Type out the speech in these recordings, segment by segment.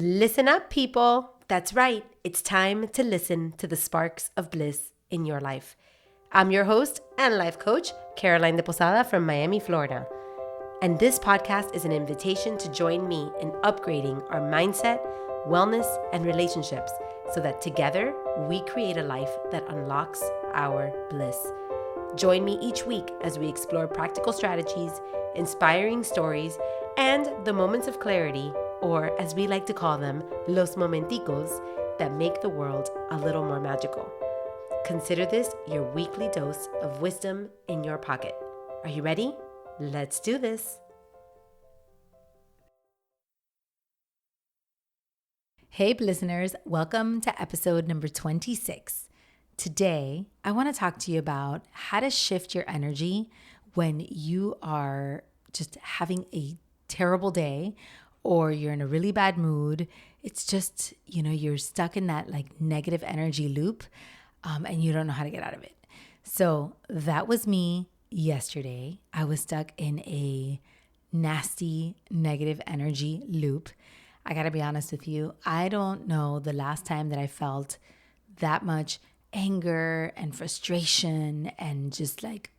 Listen up, people. That's right. It's time to listen to the sparks of bliss in your life. I'm your host and life coach, Caroline de Posada from Miami, Florida. And this podcast is an invitation to join me in upgrading our mindset, wellness, and relationships so that together we create a life that unlocks our bliss. Join me each week as we explore practical strategies, inspiring stories, and the moments of clarity, or as we like to call them, los momenticos, that make the world a little more magical. Consider this your weekly dose of wisdom in your pocket. Are you ready? Let's do this. Hey, listeners, welcome to episode number 26. Today, I want to talk to you about how to shift your energy when you are just having a terrible day or you're in a really bad mood. It's just, you're stuck in that like negative energy loop and you don't know how to get out of it. So that was me yesterday. I was stuck in a nasty negative energy loop. I got to be honest with you. I don't know the last time that I felt that much anger and frustration and just like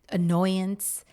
annoyance.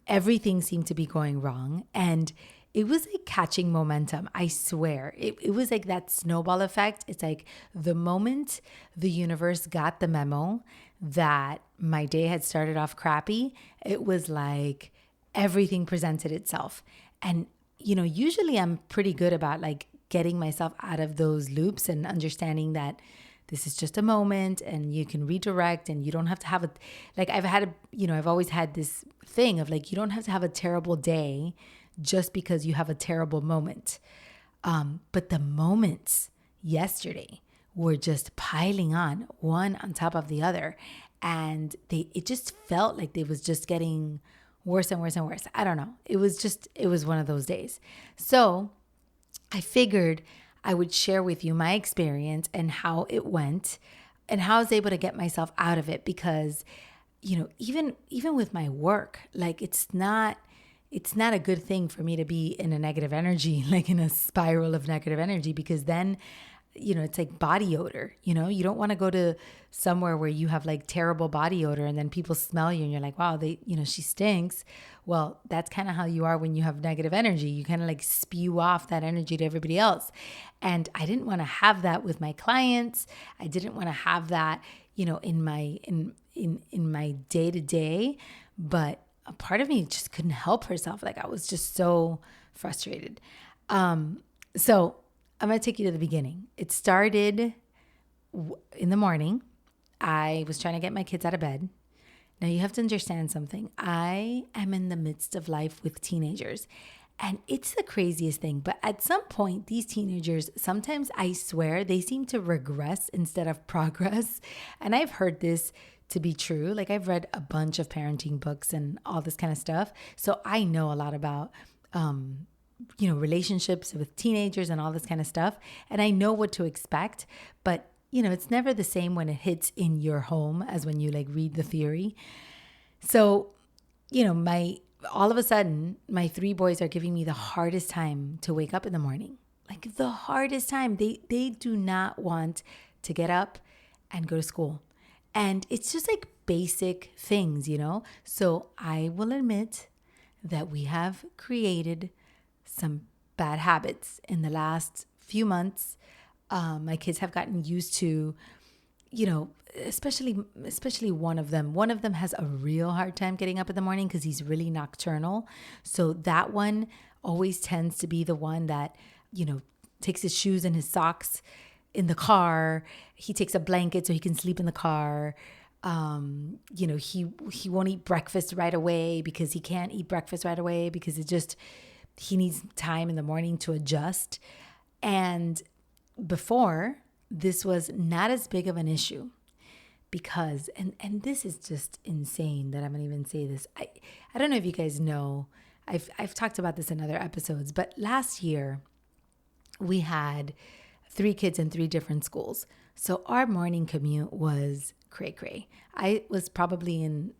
Everything seemed to be going wrong. And it was like catching momentum. I swear. It was like that snowball effect. It's like the moment the universe got the memo that my day had started off crappy, it was like everything presented itself. And, usually I'm pretty good about like getting myself out of those loops and understanding that this is just a moment and you can redirect and you don't have to have I've always had this thing of like, you don't have to have a terrible day just because you have a terrible moment. But the moments yesterday were just piling on one on top of the other. And it just felt like it was just getting worse and worse and worse. I don't know. It was one of those days. So I figured I would share with you my experience and how it went and how I was able to get myself out of it because, even with my work, like it's not a good thing for me to be in a negative energy, like in a spiral of negative energy, because then, it's like body odor, you don't want to go to somewhere where you have like terrible body odor and then people smell you and you're like, wow, she stinks. Well, that's kind of how you are when you have negative energy. You kind of like spew off that energy to everybody else. And I didn't want to have that with my clients. I didn't want to have that, in my day to day, but a part of me just couldn't help herself. Like I was just so frustrated. So I'm going to take you to the beginning. It started in the morning. I was trying to get my kids out of bed. Now you have to understand something. I am in the midst of life with teenagers and it's the craziest thing. But at some point, these teenagers, sometimes I swear they seem to regress instead of progress. And I've heard this to be true. Like I've read a bunch of parenting books and all this kind of stuff. So I know a lot about, relationships with teenagers and all this kind of stuff. And I know what to expect, but it's never the same when it hits in your home as when you like read the theory. So, all of a sudden, my three boys are giving me the hardest time to wake up in the morning. Like the hardest time. They do not want to get up and go to school. And it's just like basic things, So I will admit that we have created some bad habits in the last few months. My kids have gotten used to, especially one of them. One of them has a real hard time getting up in the morning because he's really nocturnal. So that one always tends to be the one that, takes his shoes and his socks in the car. He takes a blanket so he can sleep in the car. He won't eat breakfast right away because he can't eat breakfast right away because he needs time in the morning to adjust. And before, this was not as big of an issue because, and this is just insane that I'm going to even say this. I don't know if you guys know, I've talked about this in other episodes, but last year we had 3 kids in 3 different schools. So our morning commute was cray-cray. I was probably in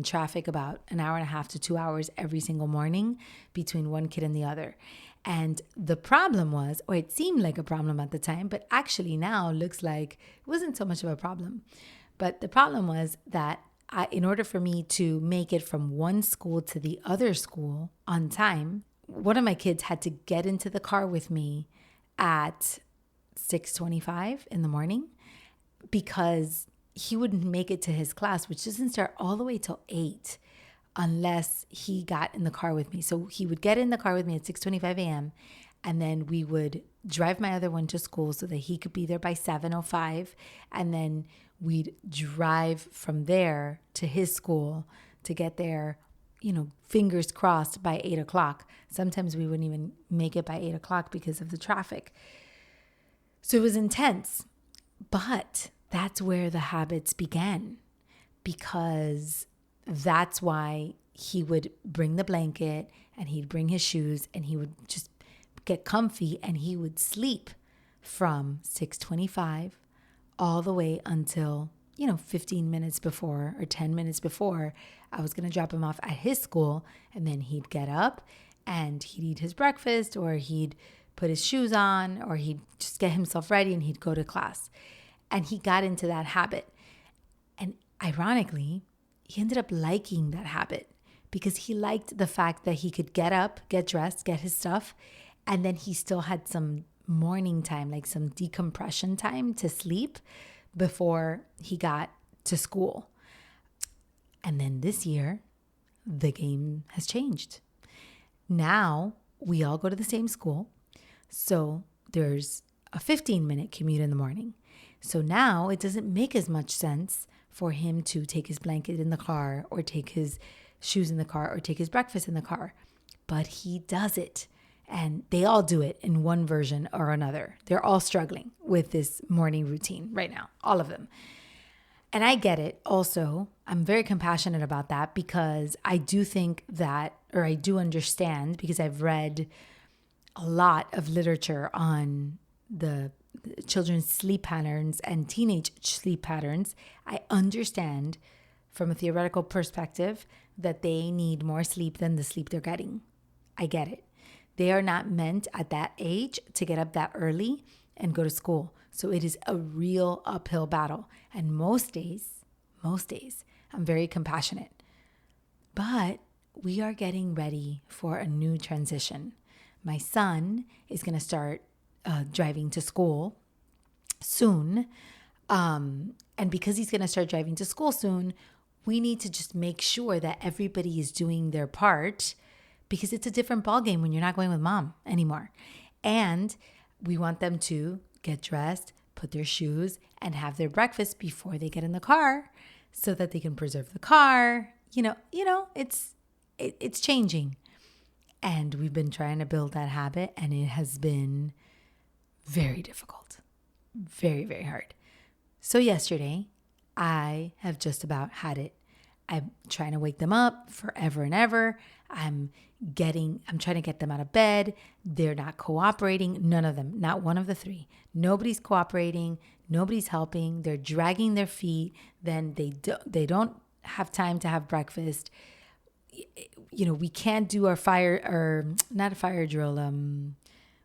traffic about an hour and a half to 2 hours every single morning between one kid and the other. And the problem was, or it seemed like a problem at the time, but actually now looks like it wasn't so much of a problem. But the problem was that in order for me to make it from one school to the other school on time, one of my kids had to get into the car with me at 6:25 in the morning because he wouldn't make it to his class, which doesn't start all the way till 8 unless he got in the car with me. So he would get in the car with me at 6:25 a.m. and then we would drive my other one to school so that he could be there by 7:05. And then we'd drive from there to his school to get there, fingers crossed by 8 o'clock. Sometimes we wouldn't even make it by 8 o'clock because of the traffic. So it was intense, but that's where the habits began, because that's why he would bring the blanket and he'd bring his shoes and he would just get comfy and he would sleep from 6:25 all the way until, 15 minutes before or 10 minutes before I was going to drop him off at his school. And then he'd get up and he'd eat his breakfast, or he'd put his shoes on, or he'd just get himself ready and he'd go to class. And he got into that habit. And ironically, he ended up liking that habit because he liked the fact that he could get up, get dressed, get his stuff, and then he still had some morning time, like some decompression time to sleep before he got to school. And then this year, the game has changed. Now we all go to the same school. So there's a 15-minute commute in the morning. So now it doesn't make as much sense for him to take his blanket in the car or take his shoes in the car or take his breakfast in the car. But he does it. And they all do it in one version or another. They're all struggling with this morning routine right now, all of them. And I get it. Also, I'm very compassionate about that because I do think that, or I do understand, because I've read a lot of literature on the children's sleep patterns and teenage sleep patterns. I understand from a theoretical perspective that they need more sleep than the sleep they're getting. I get it. They are not meant at that age to get up that early and go to school. So it is a real uphill battle. And most days, I'm very compassionate. But we are getting ready for a new transition. My son is going to start driving to school soon. And because he's going to start driving to school soon, we need to just make sure that everybody is doing their part, because it's a different ballgame when you're not going with mom anymore. And we want them to get dressed, put their shoes, and have their breakfast before they get in the car so that they can preserve the car. It's changing. And we've been trying to build that habit, and it has been very difficult. Very, very hard. So yesterday, I have just about had it. I'm trying to wake them up forever and ever. I'm trying to get them out of bed. They're not cooperating. None of them, not one of the three. Nobody's cooperating. Nobody's helping. They're dragging their feet. Then they don't have time to have breakfast. We can't do not a fire drill.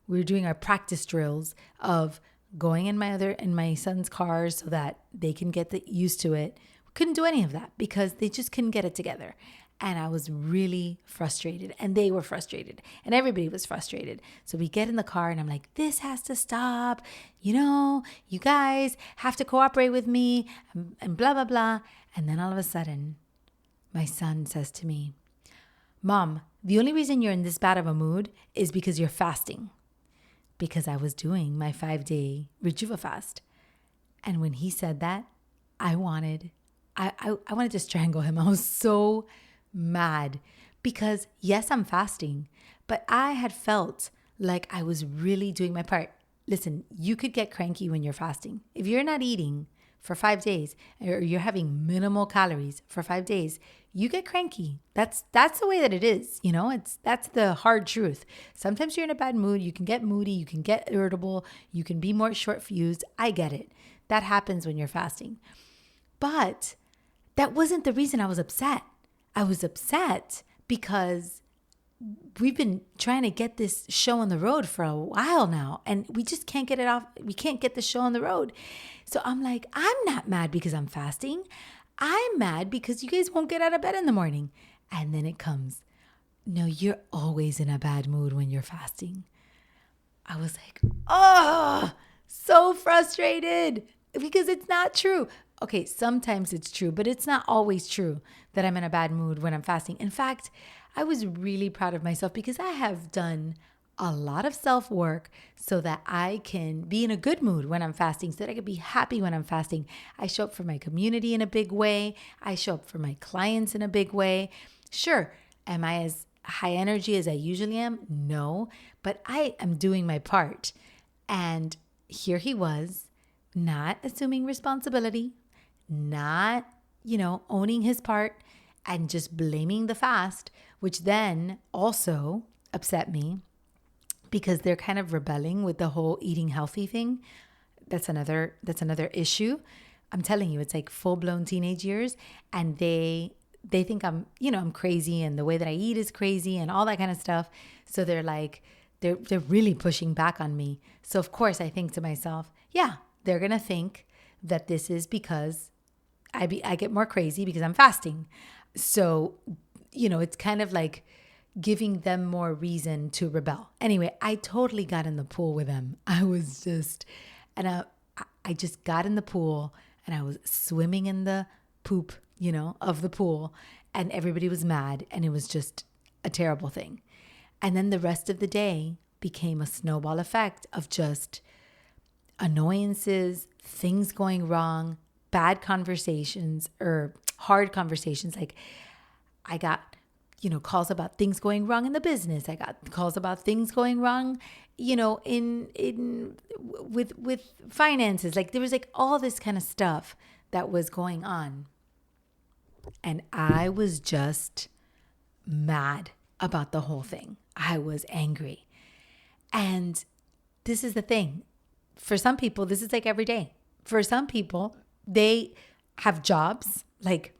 We were doing our practice drills of going in my son's car so that they can get used to it. We couldn't do any of that because they just couldn't get it together. And I was really frustrated, and they were frustrated, and everybody was frustrated. So we get in the car and I'm like, this has to stop. You guys have to cooperate with me and blah, blah, blah. And then all of a sudden, my son says to me, Mom, the only reason you're in this bad of a mood is because you're fasting. Because I was doing my 5-day Rejuva fast. And when he said that, I wanted to strangle him. I was so mad because yes, I'm fasting, but I had felt like I was really doing my part. Listen, you could get cranky when you're fasting. If you're not eating for 5 days or you're having minimal calories for 5 days, you get cranky. That's the way that it is. That's the hard truth. Sometimes you're in a bad mood. You can get moody. You can get irritable. You can be more short fused. I get it. That happens when you're fasting. But that wasn't the reason I was upset. I was upset because we've been trying to get this show on the road for a while now, and we just can't get it off. We can't get the show on the road. So I'm like, I'm not mad because I'm fasting. I'm mad because you guys won't get out of bed in the morning. And then it comes, no, you're always in a bad mood when you're fasting. I was like, oh, so frustrated because it's not true. Okay, sometimes it's true, but it's not always true that I'm in a bad mood when I'm fasting. In fact, I was really proud of myself because I have done a lot of self-work so that I can be in a good mood when I'm fasting, so that I can be happy when I'm fasting. I show up for my community in a big way. I show up for my clients in a big way. Sure, am I as high energy as I usually am? No, but I am doing my part. And here he was, not assuming responsibility, not, owning his part, and just blaming the fast, which then also upset me because they're kind of rebelling with the whole eating healthy thing. That's another issue. I'm telling you, it's like full-blown teenage years, and they think I'm crazy, and the way that I eat is crazy and all that kind of stuff. So they're like, they're really pushing back on me. So of course I think to myself, yeah, they're going to think that this is because I get more crazy because I'm fasting. So, it's kind of like giving them more reason to rebel. Anyway, I totally got in the pool with them. I just got in the pool and I was swimming in the poop, of the pool, and everybody was mad, and it was just a terrible thing. And then the rest of the day became a snowball effect of just annoyances, things going wrong, bad conversations or hard conversations. Like I got, calls about things going wrong in the business. I got calls about things going wrong, with finances. Like there was like all this kind of stuff that was going on. And I was just mad about the whole thing. I was angry. And this is the thing. For some people, this is like every day. For some people, they have jobs. Like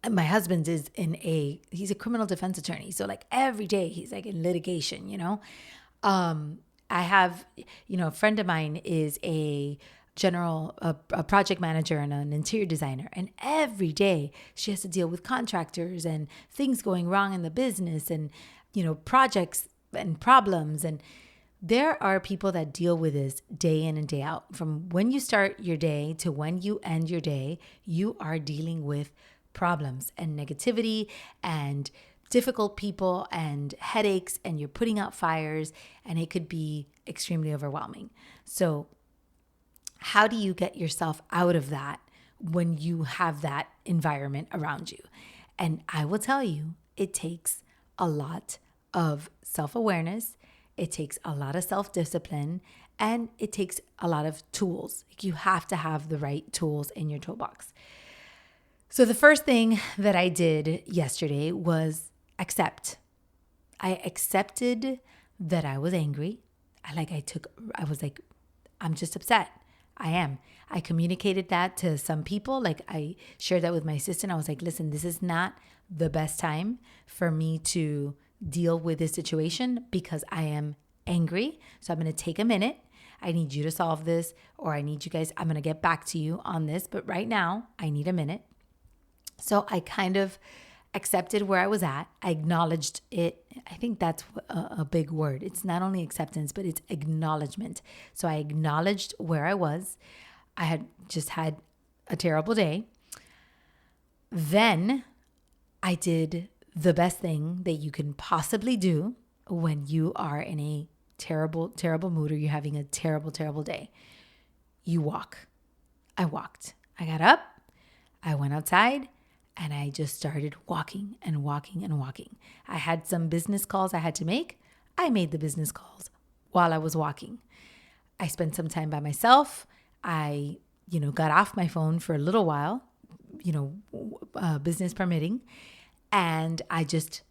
my husband he's a criminal defense attorney. So like every day he's like in litigation, I have, a friend of mine is a project manager and an interior designer. And every day she has to deal with contractors and things going wrong in the business and, projects and problems. And there are people that deal with this day in and day out. From when you start your day to when you end your day, you are dealing with problems and negativity and difficult people and headaches, and you're putting out fires, and it could be extremely overwhelming. So how do you get yourself out of that when you have that environment around you? And I will tell you, it takes a lot of self-awareness. It takes a lot of self-discipline, and it takes a lot of tools. You have to have the right tools in your toolbox. So the first thing that I did yesterday was accept. I accepted that I was angry. I was like, I'm just upset. I am. I communicated that to some people. Like I shared that with my assistant. I was like, listen, this is not the best time for me to deal with this situation because I am angry. So I'm going to take a minute. I need you to solve this, or I'm going to get back to you on this. But right now I need a minute. So I kind of accepted where I was at. I acknowledged it. I think that's a big word. It's not only acceptance, but it's acknowledgement. So I acknowledged where I was. I had just had a terrible day. Then I did the best thing that you can possibly do when you are in a terrible, terrible mood, or you're having a terrible, terrible day. You walk. I walked. I got up. I went outside. And I just started walking and walking and walking. I had some business calls I had to make. I made the business calls while I was walking. I spent some time by myself. I, got off my phone for a little while, business permitting. And I just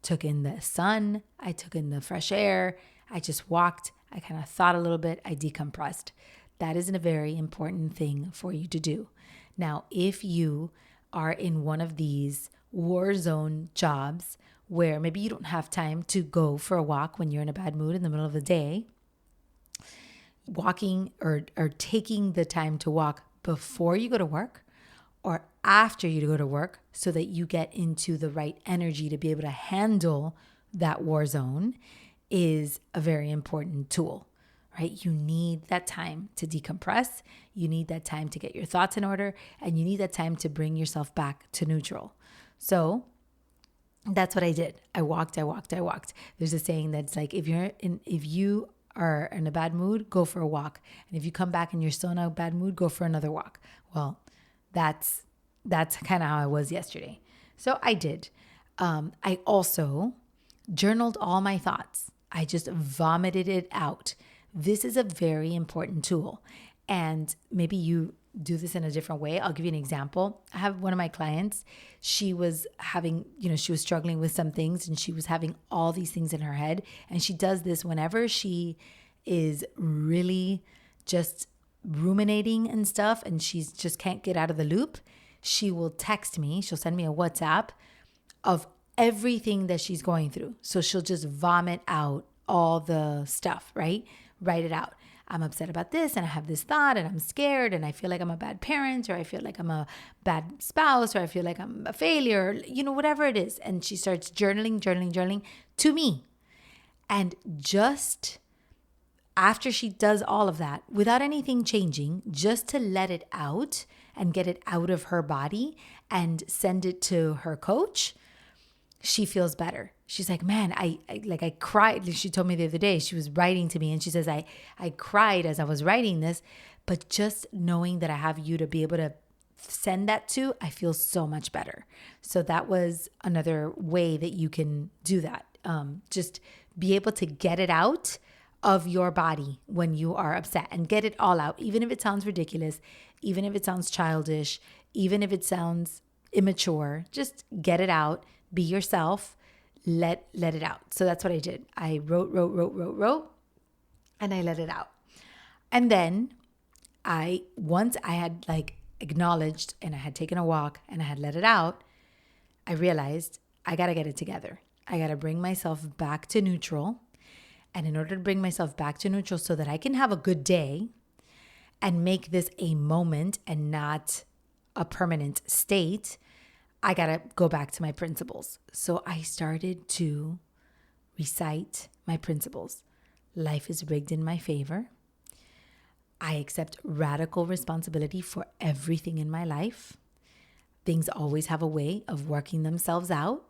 took in the sun. I took in the fresh air. I just walked. I kind of thought a little bit. I decompressed. That is a very important thing for you to do. Now, if you are in one of these war zone jobs where maybe you don't have time to go for a walk when you're in a bad mood in the middle of the day, walking or taking the time to walk before you go to work or after you go to work so that you get into the right energy to be able to handle that war zone is a very important tool, right? You need that time to decompress. You need that time to get your thoughts in order, and you need that time to bring yourself back to neutral. So that's what I did. I walked. There's a saying that's like, if you are in a bad mood, go for a walk. And if you come back and you're still in a bad mood, go for another walk. Well, that's kind of how I was yesterday. So I did. I also journaled all my thoughts. I just vomited it out. This is a very important tool. And maybe you do this in a different way. I'll give you an example. I have one of my clients. She was struggling with some things and she was having all these things in her head. And she does this whenever she is really just ruminating and stuff and she's just can't get out of the loop. She will text me. She'll send me a WhatsApp of everything that she's going through. So she'll just vomit out all the stuff, right? Write it out. I'm upset about this and I have this thought and I'm scared and I feel like I'm a bad parent or I feel like I'm a bad spouse or I feel like I'm a failure, whatever it is. And she starts journaling to me. And just after she does all of that, without anything changing, just to let it out and get it out of her body and send it to her coach, she feels better. She's like, man, I cried. She told me the other day, she was writing to me and she says, I cried as I was writing this, but just knowing that I have you to be able to send that to, I feel so much better. So that was another way that you can do that. Just be able to get it out of your body when you are upset and get it all out, even if it sounds ridiculous, even if it sounds childish, even if it sounds immature, just get it out, be yourself, let it out. So that's what I did. I wrote, and I let it out. And then once I had acknowledged and I had taken a walk and I had let it out, I realized I got to get it together. I got to bring myself back to neutral. And in order to bring myself back to neutral so that I can have a good day and make this a moment and not a permanent state, I got to go back to my principles. So I started to recite my principles. Life is rigged in my favor. I accept radical responsibility for everything in my life. Things always have a way of working themselves out.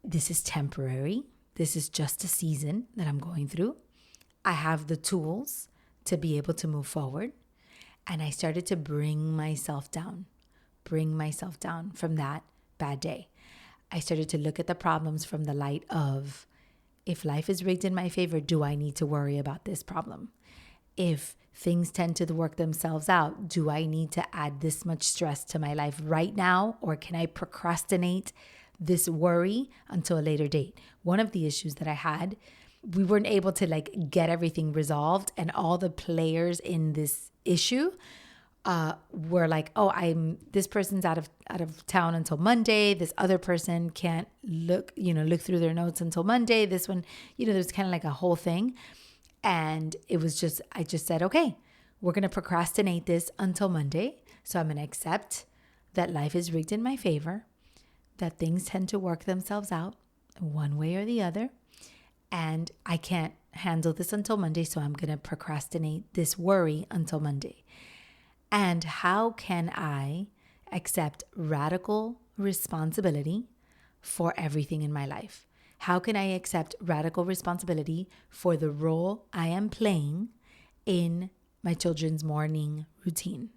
This is temporary. This is just a season that I'm going through. I have the tools to be able to move forward. And I started to bring myself down from that bad day. I started to look at the problems from the light of, if life is rigged in my favor, do I need to worry about this problem? If things tend to work themselves out, do I need to add this much stress to my life right now? Or can I procrastinate this worry until a later date? One of the issues that I had, we weren't able to get everything resolved, and all the players in this issue were like, oh, this person's out of town until Monday. This other person can't look through their notes until Monday. This one, there's kind of like a whole thing. And it was I just said, okay, we're going to procrastinate this until Monday. So I'm going to accept that life is rigged in my favor, that things tend to work themselves out one way or the other. And I can't handle this until Monday. So I'm going to procrastinate this worry until Monday. And how can I accept radical responsibility for everything in my life? How can I accept radical responsibility for the role I am playing in my children's morning routine?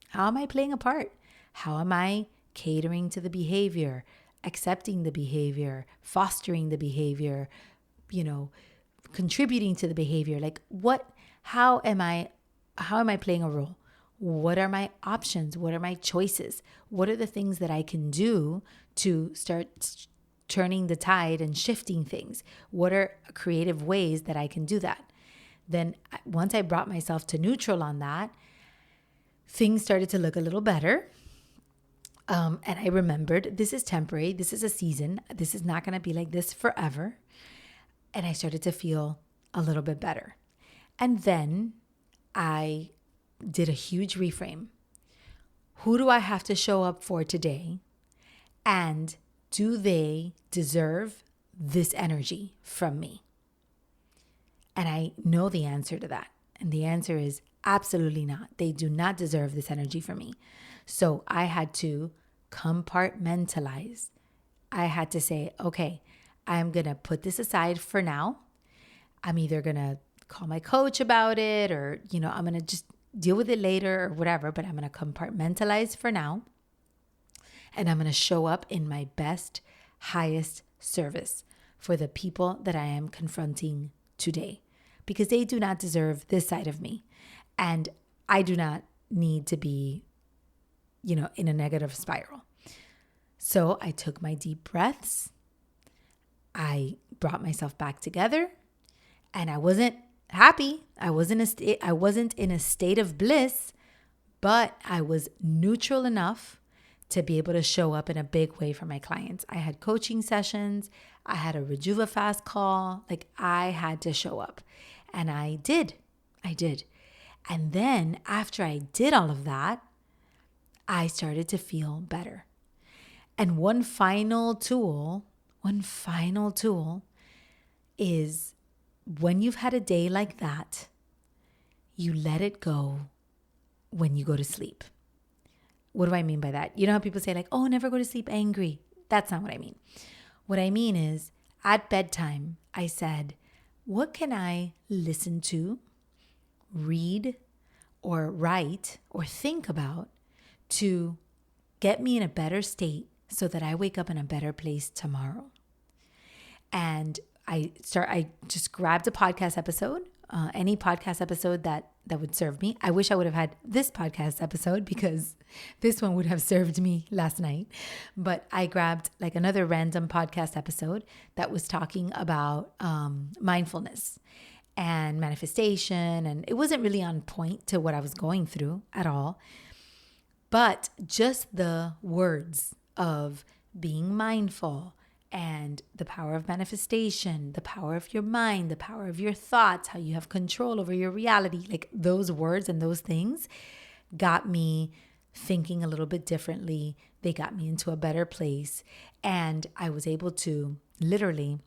How am I playing a part? How am I catering to the behavior, accepting the behavior, fostering the behavior, contributing to the behavior? How am I playing a role? What are my options? What are my choices? What are the things that I can do to start turning the tide and shifting things? What are creative ways that I can do that? Then once I brought myself to neutral on that, things started to look a little better. And I remembered this is temporary. This is a season. This is not going to be like this forever. And I started to feel a little bit better. And then I did a huge reframe. Who do I have to show up for today? And do they deserve this energy from me? And I know the answer to that. And the answer is absolutely not. They do not deserve this energy from me. So I had to compartmentalize. I had to say, okay, I'm going to put this aside for now. I'm either going to call my coach about it or, I'm going to just deal with it later or whatever, but I'm going to compartmentalize for now. And I'm going to show up in my best, highest service for the people that I am confronting today, because they do not deserve this side of me. And I do not need to be, in a negative spiral. So I took my deep breaths. I brought myself back together, and I wasn't happy. I wasn't in a state of bliss, but I was neutral enough to be able to show up in a big way for my clients. I had coaching sessions. I had a Rejuva Fast call. I had to show up, and I did. And then after I did all of that, I started to feel better. And one final tool is when you've had a day like that, you let it go when you go to sleep. What do I mean by that? You know how people say oh, never go to sleep angry. That's not what I mean. What I mean is at bedtime, I said, what can I listen to, read, or write, or think about to get me in a better state so that I wake up in a better place tomorrow? And I just grabbed a podcast episode, any podcast episode that would serve me. I wish I would have had this podcast episode because this one would have served me last night. But I grabbed another random podcast episode that was talking about mindfulness and manifestation. And it wasn't really on point to what I was going through at all. But just the words of being mindful and the power of manifestation, the power of your mind, the power of your thoughts, how you have control over your reality, those words and those things got me thinking a little bit differently. They got me into a better place. And I was able to literally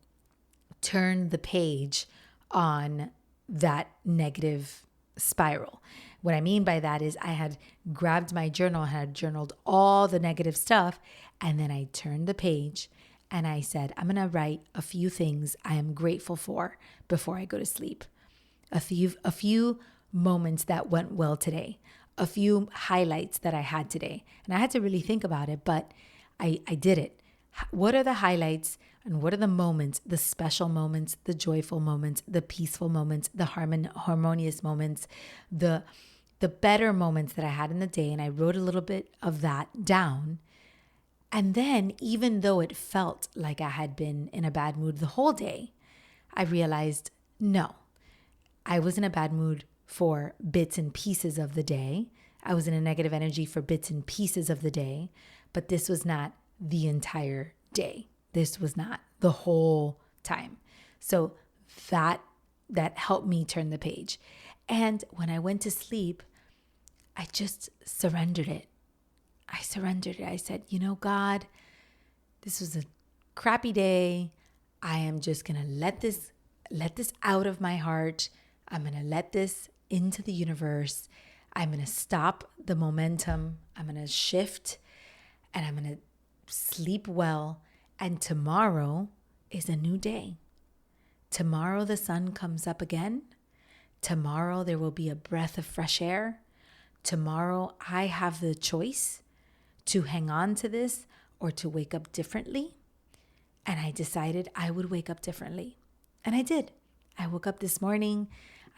turn the page on that negative spiral. What I mean by that is I had grabbed my journal, had journaled all the negative stuff, and then I turned the page and I said, I'm going to write a few things I am grateful for before I go to sleep. A few moments that went well today, a few highlights that I had today. And I had to really think about it, but I did it. What are the highlights and what are the moments, the special moments, the joyful moments, the peaceful moments, the harmonious moments, the better moments that I had in the day? And I wrote a little bit of that down. And then even though it felt like I had been in a bad mood the whole day, I realized, no, I was in a bad mood for bits and pieces of the day. I was in a negative energy for bits and pieces of the day, but this was not the entire day. This was not the whole time. So that helped me turn the page. And when I went to sleep, I just surrendered it. I said, God, this was a crappy day. I am just going to let this out of my heart. I'm going to let this into the universe. I'm going to stop the momentum. I'm going to shift and I'm going to sleep well. And tomorrow is a new day. Tomorrow the sun comes up again. Tomorrow there will be a breath of fresh air. Tomorrow I have the choice to hang on to this or to wake up differently. And I decided I would wake up differently. And I did. I woke up this morning.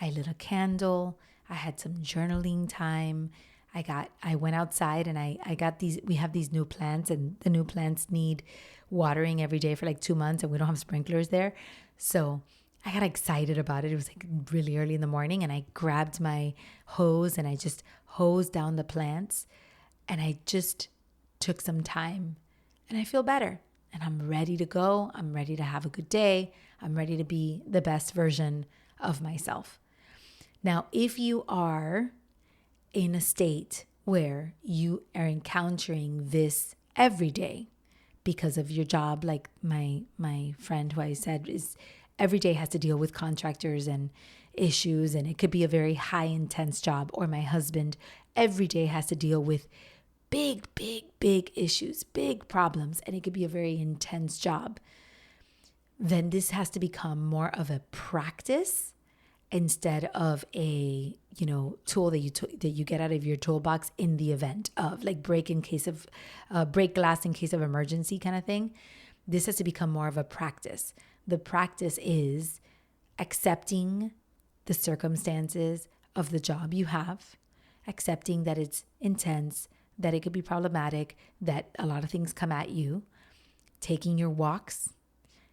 I lit a candle. I had some journaling time. I went outside and I got we have these new plants and the new plants need watering every day for 2 months and we don't have sprinklers there. So I got excited about it. It was really early in the morning and I grabbed my hose and I just hosed down the plants and I just took some time, and I feel better. And I'm ready to go. I'm ready to have a good day. I'm ready to be the best version of myself. Now, if you are in a state where you are encountering this every day because of your job, like my friend who I said is every day has to deal with contractors and issues, and it could be a very high intense job, or my husband every day has to deal with big issues, big problems, and it could be a very intense job, then this has to become more of a practice instead of a tool that you get out of your toolbox in the event of like break glass in case of emergency kind of thing. This has to become more of a practice. The practice is accepting the circumstances of the job you have, accepting that it's intense, that it could be problematic, that a lot of things come at you, taking your walks,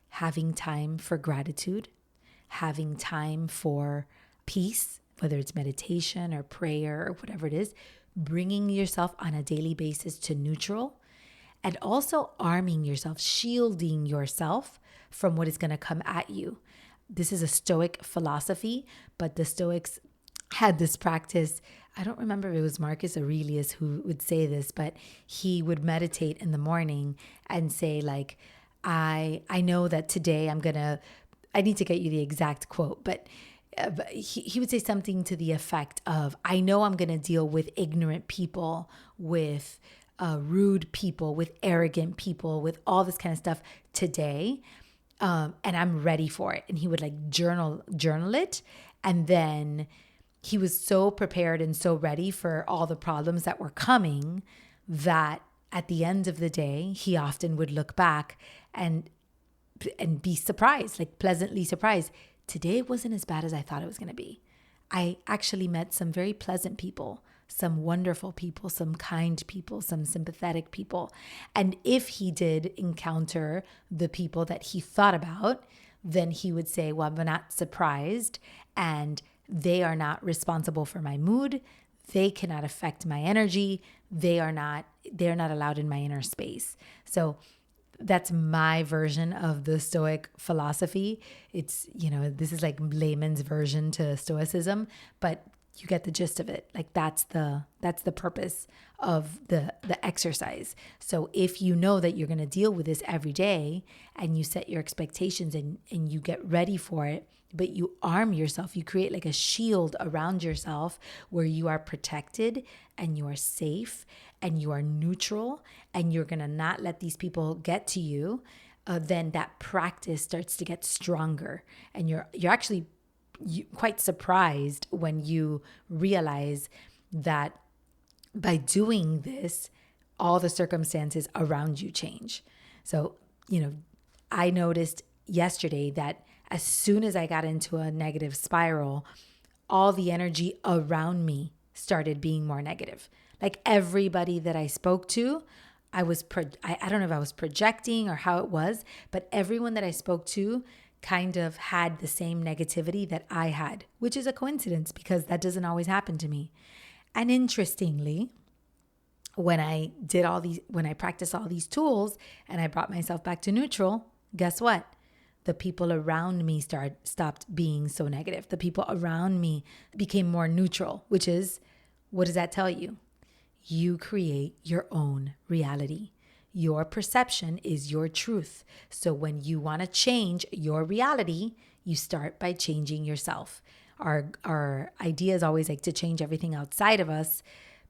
having time for gratitude, having time for peace, whether it's meditation or prayer or whatever it is, bringing yourself on a daily basis to neutral, and also arming yourself, shielding yourself from what is going to come at you. This is a Stoic philosophy, but the Stoics had this practice. I don't remember if it was Marcus Aurelius who would say this, but he would meditate in the morning and say like, I know that today I need to get you the exact quote, but he would say something to the effect of, I know I'm going to deal with ignorant people, with rude people, with arrogant people, with all this kind of stuff today. And I'm ready for it. And he would like journal it. And then he was so prepared and so ready for all the problems that were coming that at the end of the day, he often would look back and be surprised, like pleasantly surprised. Today wasn't as bad as I thought it was going to be. I actually met some very pleasant people, some wonderful people, some kind people, some sympathetic people. And if he did encounter the people that he thought about, then he would say, well, I'm not surprised, and they are not responsible for my mood. They cannot affect my energy. They're not allowed in my inner space. So that's my version of the Stoic philosophy. It's, this is like layman's version to Stoicism, but you get the gist of it. Like that's the purpose of the exercise. So if you know that you're going to deal with this every day and you set your expectations and you get ready for it, but you arm yourself, you create like a shield around yourself where you are protected and you are safe and you are neutral and you're going to not let these people get to you, then that practice starts to get stronger. And you're actually quite surprised when you realize that by doing this, all the circumstances around you change. So, I noticed yesterday that as soon as I got into a negative spiral, all the energy around me started being more negative. Like everybody that I spoke to, I don't know if I was projecting or how it was, but everyone that I spoke to kind of had the same negativity that I had, which is a coincidence because that doesn't always happen to me. And interestingly, when I practiced all these tools and I brought myself back to neutral, guess what? The people around me stopped being so negative. The people around me became more neutral, which is, what does that tell you? You create your own reality. Your perception is your truth. So when you want to change your reality, you start by changing yourself. Our idea is always like to change everything outside of us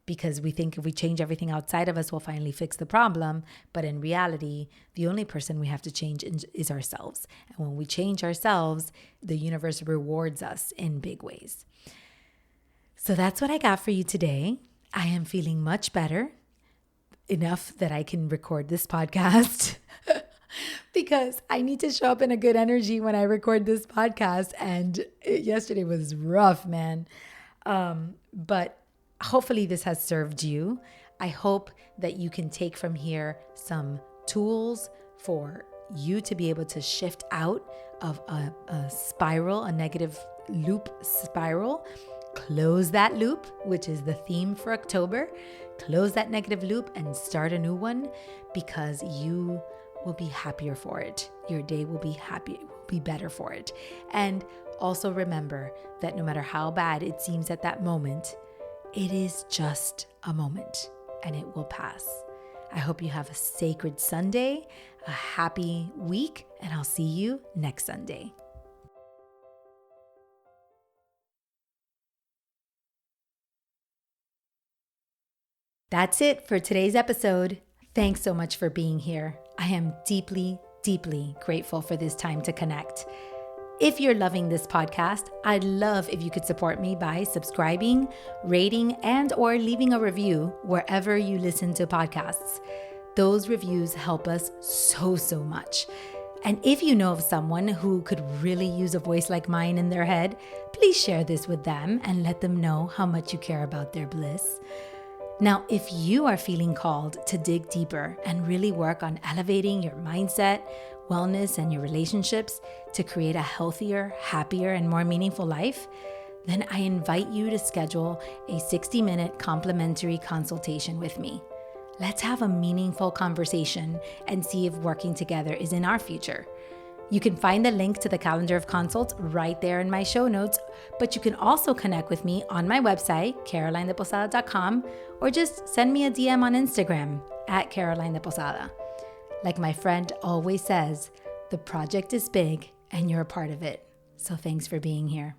because we think if we change everything outside of us, we'll finally fix the problem. But in reality, the only person we have to change is ourselves. And when we change ourselves, the universe rewards us in big ways. So that's what I got for you today. I am feeling much better, enough that I can record this podcast because I need to show up in a good energy when I record this podcast. And yesterday was rough, man. But hopefully this has served you. I hope that you can take from here some tools for you to be able to shift out of a spiral, a negative loop spiral, close that loop, which is the theme for October. Close that negative loop and start a new one, because you will be happier for it. Your day will be happier, will be better for it. And also remember that no matter how bad it seems at that moment, it is just a moment and it will pass. I hope you have a sacred Sunday, a happy week, and I'll see you next Sunday. That's it for today's episode. Thanks so much for being here. I am deeply, deeply grateful for this time to connect. If you're loving this podcast, I'd love if you could support me by subscribing, rating, and/or leaving a review wherever you listen to podcasts. Those reviews help us so much. And if you know of someone who could really use a voice like mine in their head, please share this with them and let them know how much you care about their bliss. Now, if you are feeling called to dig deeper and really work on elevating your mindset, wellness, and your relationships to create a healthier, happier, and more meaningful life, then I invite you to schedule a 60-minute complimentary consultation with me. Let's have a meaningful conversation and see if working together is in our future. You can find the link to the calendar of consults right there in my show notes, but you can also connect with me on my website, carolinedeposada.com, or just send me a DM on Instagram @CarolineDePosada. Like my friend always says, the project is big and you're a part of it. So thanks for being here.